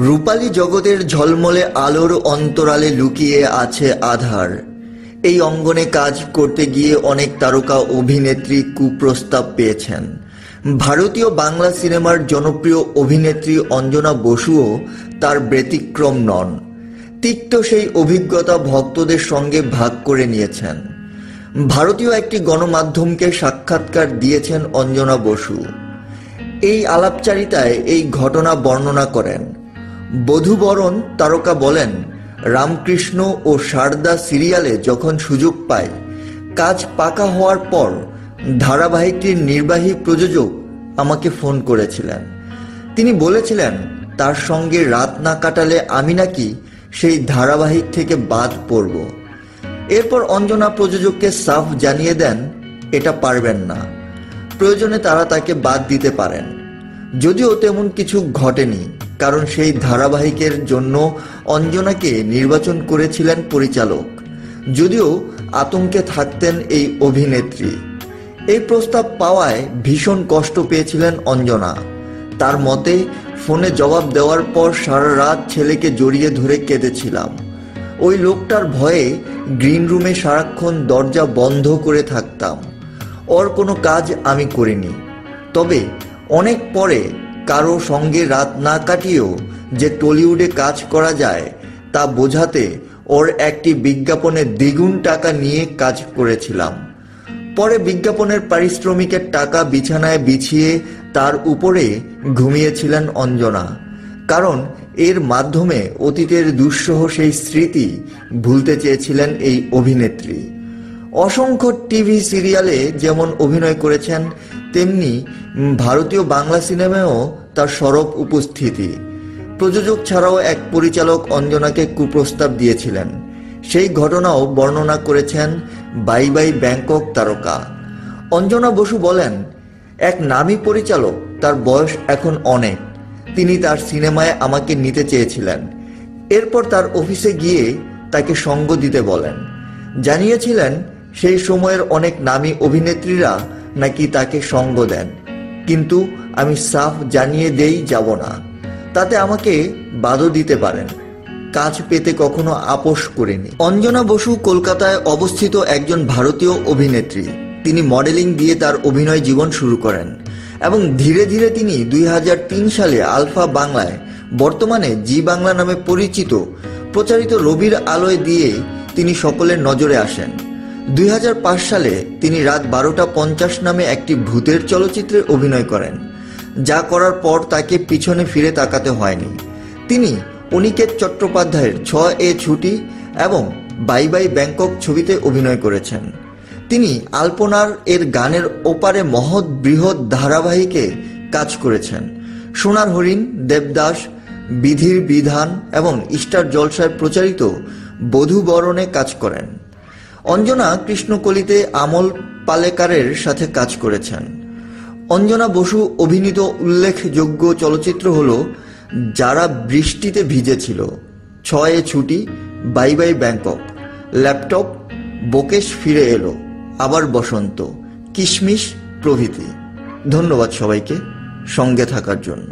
রূপালী জগতের ঝলমলে আলোর অন্তরালে লুকিয়ে আছে আধার। এই অঙ্গনে কাজ করতে গিয়ে অনেক তারকা অভিনেত্রী কুপ্রস্তাব পেয়েছেন। ভারতীয় বাংলা সিনেমার জনপ্রিয় অভিনেত্রী অঞ্জনা বসুও তার ব্যতিক্রম নন। তিক্ত সেই অভিজ্ঞতা ভক্তদের সঙ্গে ভাগ করে নিয়েছেন। ভারতীয় একটি গণমাধ্যমকে সাক্ষাৎকার দিয়েছেন অঞ্জনা বসু। এই আলাপচারিতায় এই ঘটনা বর্ণনা করেন। বধূবরণ তারকা বলেন, রামকৃষ্ণ ও সারদা সিরিয়ালে যখন সুযোগ পাই, কাজ পাকা হওয়ার পর ধারাবাহিকটির নির্বাহী প্রযোজক আমাকে ফোন করেছিলেন। তিনি বলেছিলেন তার সঙ্গে রাত না কাটালে আমি নাকি সেই ধারাবাহিক থেকে বাদ পড়ব। এরপর অঞ্জনা প্রযোজককে সাফ জানিয়ে দেন এটা পারবেন না, প্রয়োজনে তারা তাকে বাদ দিতে পারেন। যদিও তেমন কিছু ঘটেনি, কারণ সেই ধারাবাহিকের জন্য অঞ্জনাকে নির্বাচন করেছিলেন পরিচালক। যদিও আতঙ্কে থাকতেন এই অভিনেত্রী। এই প্রস্তাব পাওয়ায় ভীষণ কষ্ট পেয়েছিলেন অঞ্জনা। তার মতে, ফোনে জবাব দেওয়ার পর সারা রাত ছেলেকে জড়িয়ে ধরে কেঁদেছিলাম। ওই লোকটার ভয়ে গ্রিন রুমে সারাক্ষণ দরজা বন্ধ করে থাকতাম। ওর কোনো কাজ আমি করিনি। তবে অনেক পরে কারো সঙ্গে রাত না কাটিয়েও যে টলিউডে কাজ করা যায় তা বোঝাতে ওর একটি বিজ্ঞাপনে দ্বিগুণ টাকা নিয়ে কাজ করেছিলাম। পরে বিজ্ঞাপনের পারিশ্রমিকের টাকা বিছানায় বিছিয়ে তার উপরে ঘুমিয়েছিলেন অঞ্জনা, কারণ এর মাধ্যমে অতীতের দুঃসহ সেই স্মৃতি ভুলতে চেয়েছিলেন এই অভিনেত্রী। অসংখ্য টিভি সিরিয়ালে যেমন অভিনয় করেছেন, তেমনি ভারতীয় বাংলা সিনেমায়ও তার সরব উপস্থিতি। প্রযোজক ছাড়াও এক পরিচালক অঞ্জনাকে কুপ্রস্তাব দিয়েছিলেন। সেই ঘটনাও বর্ণনা করেছেন বাই বাই ব্যাংকক তারকা। অঞ্জনা বসু বলেন, এক নামী পরিচালক, তার বয়স এখন অনেক, তিনি তার সিনেমায় আমাকে নিতে চেয়েছিলেন। এরপর তার অফিসে গিয়ে তাকে সঙ্গ দিতে বলেন। জানিয়েছিলেন সেই সময়ের অনেক নামী অভিনেত্রীরা নাকি তাকে সঙ্গ দেন, কিন্তু আমি সাফ জানিয়ে দেই যাব না, তাতে আমাকে বাদও দিতে পারেন। কাজ পেতে কখনো আপোষ করিনি। অঞ্জনা বসু কলকাতায় অবস্থিত একজন ভারতীয় অভিনেত্রী। তিনি মডেলিং দিয়ে তার অভিনয় জীবন শুরু করেন এবং ধীরে ধীরে তিনি 2003 সালে আলফা বাংলায়, বর্তমানে জি বাংলা নামে পরিচিত, প্রচারিত রবির আলোয় দিয়ে তিনি সকলের নজরে আসেন। 2005 সালে তিনি রাত 12:50 নামে একটি ভূতের চলচ্চিত্রে অভিনয় করেন, যা করার পর তাকে পিছনে ফিরে তাকাতে হয়নি। তিনি অনিকেত চট্টোপাধ্যায়ের 6 ছুটি এবং বাই বাই ব্যাংকক ছবিতে অভিনয় করেছেন। তিনি আলপনার এর গানের ওপারে মহৎ বৃহৎ ধারাবাহিকে কাজ করেছেন। সোনার হরিণ, দেবদাস, বিধির বিধান এবং স্টার জলসায় প্রচারিত বধূবরণে কাজ করেন। অঞ্জনা কৃষ্ণকলিতে আমল পালেকারের সাথে কাজ করেছেন। অঞ্জনা বসু অভিনীত উল্লেখযোগ্য চলচ্চিত্র হল যারা বৃষ্টিতে ভিজেছিল, 6 ছুটি, বাই বাই ব্যাংকক, ল্যাপটপ, বোকেশ ফিরে এলো, আবার বসন্ত, কিশমিশ প্রভৃতি। ধন্যবাদ সবাইকে সঙ্গে থাকার জন্য।